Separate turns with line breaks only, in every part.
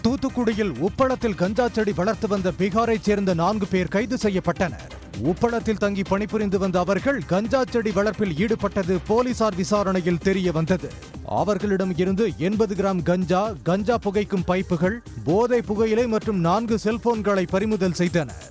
தூத்துக்குடியில் உப்பளத்தில் கஞ்சா செடி வளர்த்து வந்த பீகாரைச் சேர்ந்த 4 பேர் கைது செய்யப்பட்டனர். உப்பளத்தில் தங்கி பணிபுரிந்து வந்த அவர்கள் கஞ்சா செடி வளர்ப்பில் ஈடுபட்டது போலீசார் விசாரணையில் தெரிய வந்தது. அவர்களிடம் இருந்து 80 கிராம் கஞ்சா புகைக்கும் பைப்புகள், போதை புகையிலை மற்றும் 4 செல்போன்களை பறிமுதல் செய்தனர்.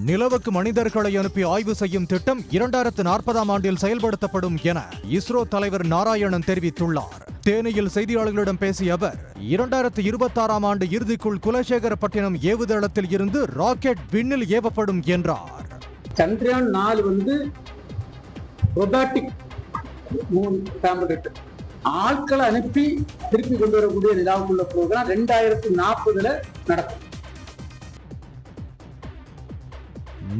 நிலவுக்கு மனிதர்களை அனுப்பி ஆய்வு செய்யும் திட்டம் 2040ஆம் ஆண்டில் செயல்படுத்தப்படும் என இஸ்ரோ தலைவர் நாராயணன் தெரிவித்துள்ளார். தேனியில் செய்தியாளர்களிடம் பேசிய அவர் 2026ஆம் ஆண்டு இறுதிக்குள் குலசேகரப்பட்டினம் ஏவுதளத்தில் இருந்து ராக்கெட் விண்ணில் ஏவப்படும் என்றார்.
சந்திரயான் 4 ரொபாட்டிக் ஆட்களை அனுப்பி திருப்பி கொண்டு வரக்கூடிய நிலாவுக்குள்ள ப்ரோக்ராம் 2040 நடக்கும்.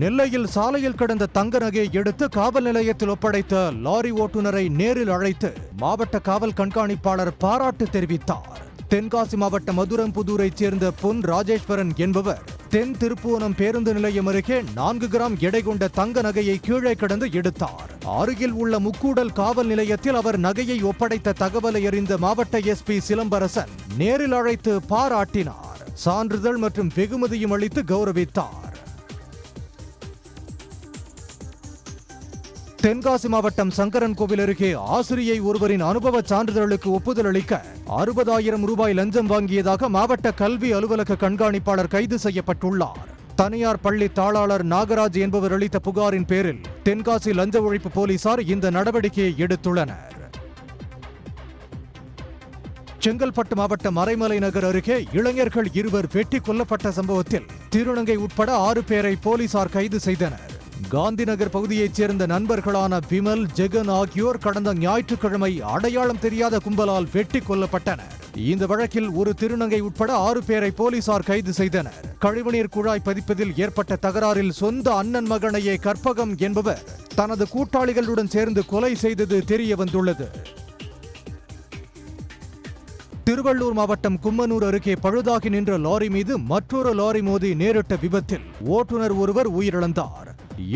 நெல்லையில் சாலையில் கிடந்த தங்க நகையை எடுத்து காவல் நிலையத்தில் ஒப்படைத்த லாரி ஓட்டுநரை நேரில் அழைத்து மாவட்ட காவல் கண்காணிப்பாளர் பாராட்டு தெரிவித்தார். தென்காசி மாவட்ட மதுரம்புதூரைச் சேர்ந்த பொன் ராஜேஸ்வரன் என்பவர் தென் திருப்புவனம் பேருந்து நிலையம் அருகே 4 கிராம் எடை கொண்ட தங்க நகையை கீழே கிடந்து எடுத்தார். அருகில் உள்ள முக்கூடல் காவல் நிலையத்தில் அவர் நகையை ஒப்படைத்த தகவலை அறிந்த மாவட்ட எஸ்பி சிலம்பரசன் நேரில் அழைத்து பாராட்டினார். சான்றிதழ் மற்றும் வெகுமதியும் அளித்து கௌரவித்தார். தென்காசி மாவட்டம் சங்கரன் கோவில் அருகே ஆசிரியை ஒருவரின் அனுபவ சான்றிதழுக்கு ஒப்புதல் அளிக்க 60,000 ரூபாய் லஞ்சம் வாங்கியதாக மாவட்ட கல்வி அலுவலக கண்காணிப்பாளர் கைது செய்யப்பட்டுள்ளார். தனியார் பள்ளி தாளாளர் நாகராஜ் என்பவர் அளித்த புகாரின் பேரில் தென்காசி லஞ்ச ஒழிப்பு போலீசார் இந்த நடவடிக்கையை எடுத்துள்ளனர். செங்கல்பட்டு மாவட்டம் மறைமலை நகர் அருகே இளைஞர்கள் 2 வெட்டி கொல்லப்பட்ட சம்பவத்தில் திருநங்கை உட்பட 6 பேரை போலீசார் கைது செய்தனர். காந்தி நகர் பகுதியைச் சேர்ந்த நண்பர்களான விமல், ஜெகன் ஆகியோர் கடந்த ஞாயிற்றுக்கிழமை அடையாளம் தெரியாத கும்பலால் வெட்டி கொல்லப்பட்டனர். இந்த வழக்கில் ஒரு திருநங்கை உட்பட 6 பேரை போலீசார் கைது செய்தனர். கழிவுநீர் குழாய் பதிப்பதில் ஏற்பட்ட தகராறில் சொந்த அண்ணன் மகனையே கற்பகம் என்பவர் தனது கூட்டாளிகளுடன் சேர்ந்து கொலை செய்தது தெரிய வந்துள்ளது. திருவள்ளூர் மாவட்டம் கும்மனூர் அருகே பழுதாகி நின்ற லாரி மீது மற்றொரு லாரி மோதி நேரிட்ட விபத்தில் ஓட்டுநர் ஒருவர் உயிரிழந்தார்.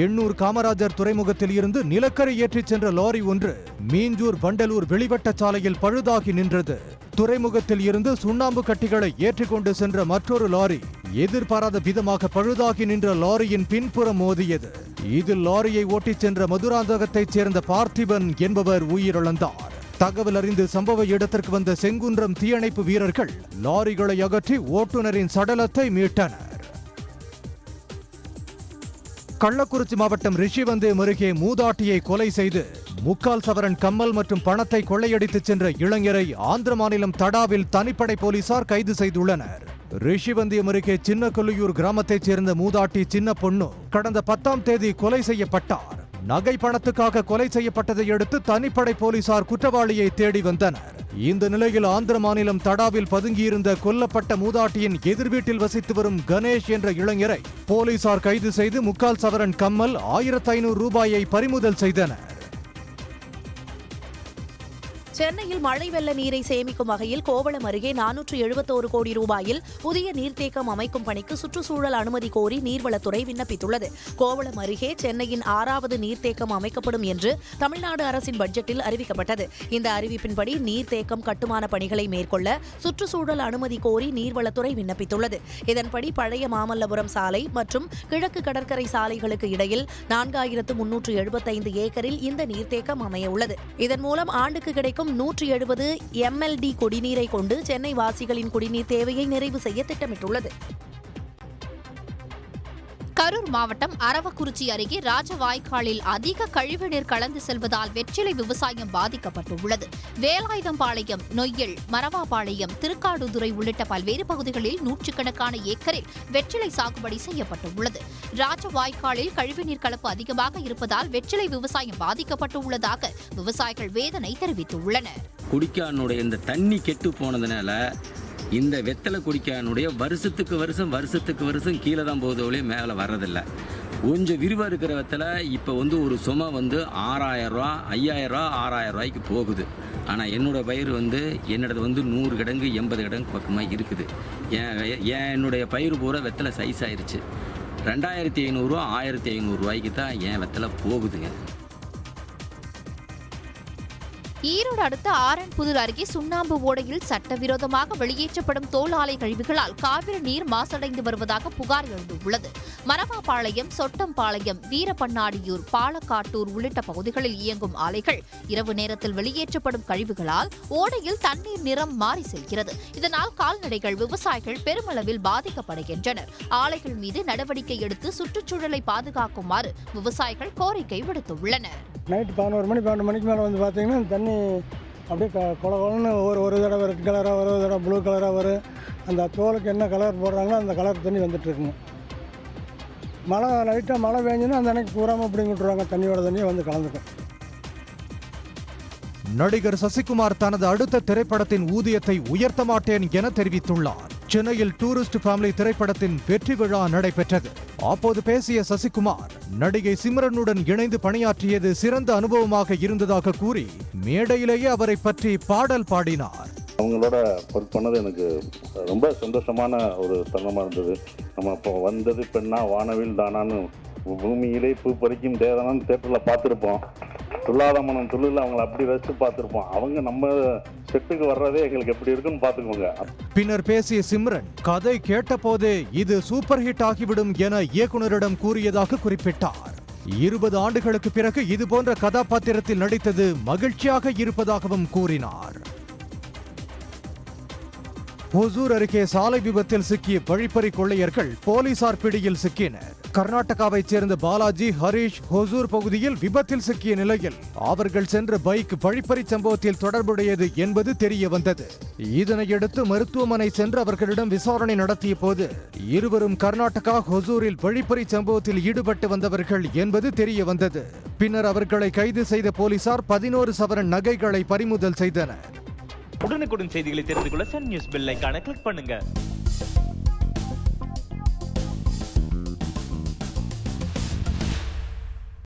எண்ணூர் காமராஜர் துறைமுகத்தில் இருந்து நிலக்கரி ஏற்றிச் சென்ற லாரி ஒன்று மீஞ்சூர் வண்டலூர் வெளிவட்ட சாலையில் பழுதாகி நின்றது. துறைமுகத்தில் இருந்து சுண்ணாம்பு கட்டிகளை ஏற்றிக்கொண்டு சென்ற மற்றொரு லாரி எதிர்பாராத விதமாக பழுதாகி நின்ற லாரியின் பின்புறம் மோதியது. இதில் லாரியை ஓட்டிச் சென்ற மதுராந்தகத்தைச் சேர்ந்த பார்த்திபன் என்பவர் உயிரிழந்தார். தகவல் அறிந்து சம்பவ இடத்திற்கு வந்த செங்குன்றம் தீயணைப்பு வீரர்கள் லாரிகளை அகற்றி ஓட்டுநரின் சடலத்தை மீட்டனர். கள்ளக்குறிச்சி மாவட்டம் ரிஷிவந்தேம் அருகே மூதாட்டியை கொலை செய்து 3/4 சவரன் கம்மல் மற்றும் பணத்தை கொள்ளையடித்து சென்ற இளைஞரை ஆந்திர மாநிலம் தடாவில் தனிப்படை போலீசார் கைது செய்துள்ளனர். ரிஷிவந்தேம் அருகே சின்ன கொல்லியூர் கிராமத்தைச் சேர்ந்த மூதாட்டி சின்ன பொண்ணு கடந்த 10ஆம் தேதி கொலை செய்யப்பட்டார். நகை பணத்துக்காக கொலை செய்யப்பட்டதை அடுத்து தனிப்படை போலீசார் குற்றவாளியை தேடி வந்தனர். இந்த நிலையில் ஆந்திர மாநிலம் தடாவில் பதுங்கியிருந்த கொல்லப்பட்ட மூதாட்டியின் எதிர் வீட்டில் வசித்து வரும் கணேஷ் என்ற இளைஞரை போலீசார் கைது செய்து 3/4 சவரன் கம்மல் 1500 ரூபாயை பறிமுதல் செய்தனர்.
சென்னையில் மழை வெள்ள நீரை சேமிக்கும் வகையில் கோவளம் அருகே 471 கோடி ரூபாயில் புதிய நீர்த்தேக்கம் அமைக்கும் பணிக்கு சுற்றுச்சூழல் அனுமதி கோரி நீர்வளத்துறை விண்ணப்பித்துள்ளது. கோவளம் அருகே சென்னையின் 6வது நீர்த்தேக்கம் அமைக்கப்படும் என்று தமிழ்நாடு அரசின் பட்ஜெட்டில் அறிவிக்கப்பட்டது. இந்த அறிவிப்பின்படி நீர்த்தேக்கம் கட்டுமான பணிகளை மேற்கொள்ள சுற்றுச்சூழல் அனுமதி கோரி நீர்வளத்துறை விண்ணப்பித்துள்ளது. இதன்படி பழைய மாமல்லபுரம் சாலை மற்றும் கிழக்கு கடற்கரை சாலைகளுக்கு இடையில் 4375 ஏக்கரில் இந்த நீர்த்தேக்கம் அமைய உள்ளது. இதன் மூலம் ஆண்டுக்கு கிடைக்கும் 170 MLD குடிநீரை கொண்டு சென்னை வாசிகளின் குடிநீர் தேவையை நிறைவு செய்ய திட்டமிட்டுள்ளது.
கரூர் மாவட்டம் அரவக்குறிச்சி அருகே ராஜவாய்க்காலில் அதிக கழிவுநீர் கலந்து செல்வதால் வெற்றிலை விவசாயம் பாதிக்கப்பட்டுள்ளது. வேலாயுதம்பாளையம், நொய்யல், மரவாபாளையம், திருக்காடுதுறை உள்ளிட்ட பல்வேறு பகுதிகளில் 100கணக்கான ஏக்கரில் வெற்றிலை சாகுபடி செய்யப்பட்டுள்ளது. ராஜவாய்க்காலில் கழிவுநீர் கலப்பு அதிகமாக இருப்பதால் வெற்றிலை விவசாயம் பாதிக்கப்பட்டுள்ளதாக விவசாயிகள் வேதனை தெரிவித்துள்ளனர்.
குடிக்கானுடைய இந்த தண்ணி கெட்டு போனதுனால இந்த வெத்தலை குடிக்கானுடைய வருஷத்துக்கு வருஷம் கீழே தான் போகுதோலே மேலே வர்றதில்லை. கொஞ்சம் விரிவாக இருக்கிற வெத்தலை இப்போ ஒரு சுமை 6000 ரூபா, 5000 ரூபா, 6000 ரூபாய்க்கு போகுது. ஆனால் என்னோடய பயிர் என்னோடது 100 கிடங்கு 80 கிடங்கு பக்கமாக இருக்குது. என்னுடைய பயிர் பூரா வெத்தலை சைஸ் ஆயிடுச்சு. 2500 ரூபா, 1500 ரூபாய்க்கு தான் என் வெத்தலை போகுதுங்க.
ஈரோடு அடுத்த ஆரன்புதூர் அருகே சுண்ணாம்பு ஓடையில் சட்டவிரோதமாக வெளியேற்றப்படும் தோல் ஆலை கழிவுகளால் காவிரி நீர் மாசடைந்து வருவதாக புகார் எழுந்துள்ளது. மரவாபாளையம், சொட்டம்பாளையம், வீரப்பண்ணாடியூர், பாலக்காட்டூர் உள்ளிட்ட பகுதிகளில் இயங்கும் ஆலைகள் இரவு நேரத்தில் வெளியேற்றப்படும் கழிவுகளால் ஓடையில் தண்ணீர் நிறம் மாறி செல்கிறது. இதனால் கால்நடைகள், விவசாயிகள் பெருமளவில் பாதிக்கப்படுகின்றனர். ஆலைகள் மீது நடவடிக்கை எடுத்து சுற்றுச்சூழலை பாதுகாக்குமாறு விவசாயிகள் கோரிக்கை விடுத்துள்ளனர்.
நைட்டு 11 மணிக்கு மேலே வந்து பார்த்தீங்கன்னா தண்ணி அப்படியே கொலன்னு ஒரு தடவை ரெட் கலராக வரும், ஒரு தடவை ப்ளூ கலராக வரும். அந்த தோலுக்கு என்ன கலர் போடுறாங்களோ அந்த கலர் தண்ணி வந்துட்டுருக்குங்க. லைட்டாக மழை பெஞ்சுன்னா அந்த அன்னைக்கு பூராமல் அப்படி விட்டுருவாங்க, தண்ணியோட தண்ணியை வந்து கலந்துக்கும்.
நடிகர் சசிகுமார் தனது அடுத்த திரைப்படத்தின் ஊதியத்தை உயர்த்த மாட்டேன் என தெரிவித்துள்ளார். சென்னையில் டூரிஸ்ட் ஃபேமிலி திரைப்படத்தின் வெற்றி விழா நடைபெற்றது. அப்போது பேசிய சசிகுமார், நடிகை சிம்ரனுடன் இணைந்து பணியாற்றியது சிறந்த அனுபவமாக இருந்ததாக கூறி மேடையிலேயே அவரை பற்றி பாடல் பாடினார்.
அவங்களோட ஒர்க் பண்ணது எனக்கு ரொம்ப சந்தோஷமான ஒரு தருணமாக இருந்தது. நம்ம இப்போ வந்தது பெண்ணா வானவில் தானான்னு பூமியிலே பூ பறிக்கும் தேவனான்னு தேட்டரில் பார்த்துருப்போம். துள்ளாத மனம் துள்ளில் அவங்களை அப்படி ரசித்து பார்த்துருப்போம். அவங்க நம்ம செட்டுக்கு வர்றதே எங்களுக்கு எப்படி இருக்குன்னு பார்த்துக்கோங்க.
பின்னர் பேசிய சிம்ரன், கதை கேட்ட போதே இது சூப்பர் ஹிட் ஆகிவிடும் என இயக்குனரிடம் கூறியதாக குறிப்பிட்டார். 20 ஆண்டுகளுக்கு பிறகு இதுபோன்ற கதாபாத்திரத்தில் நடித்தது மகிழ்ச்சியாக இருப்பதாகவும் கூறினார். ஹொசூர் அருகே சாலை விபத்தில் சிக்கிய வழிப்பறி கொள்ளையர்கள் போலீசார் பிடியில் சிக்கினர். கர்நாடகாவைச் சேர்ந்த பாலாஜி, ஹரீஷ் ஹொசூர் பகுதியில் விபத்தில் சிக்கிய நிலையில் அவர்கள் சென்ற பைக் வழிப்பறி சம்பவத்தில் தொடர்புடையது என்பது தெரிய வந்தது. இதனையடுத்து மருத்துவமனை சென்று அவர்களிடம் விசாரணை நடத்திய போது இருவரும் கர்நாடகா ஹொசூரில் வழிப்பறி சம்பவத்தில் ஈடுபட்டு வந்தவர்கள் என்பது தெரிய வந்தது. பின்னர் அவர்களை கைது செய்த போலீசார் 11 சவரன் நகைகளை பறிமுதல் செய்தனர்.
உடனுக்குடன் செய்திகளை தெரிந்து கொள்ள சன் நியூஸ் பெல் ஐகானை கிளிக் பண்ணுங்க.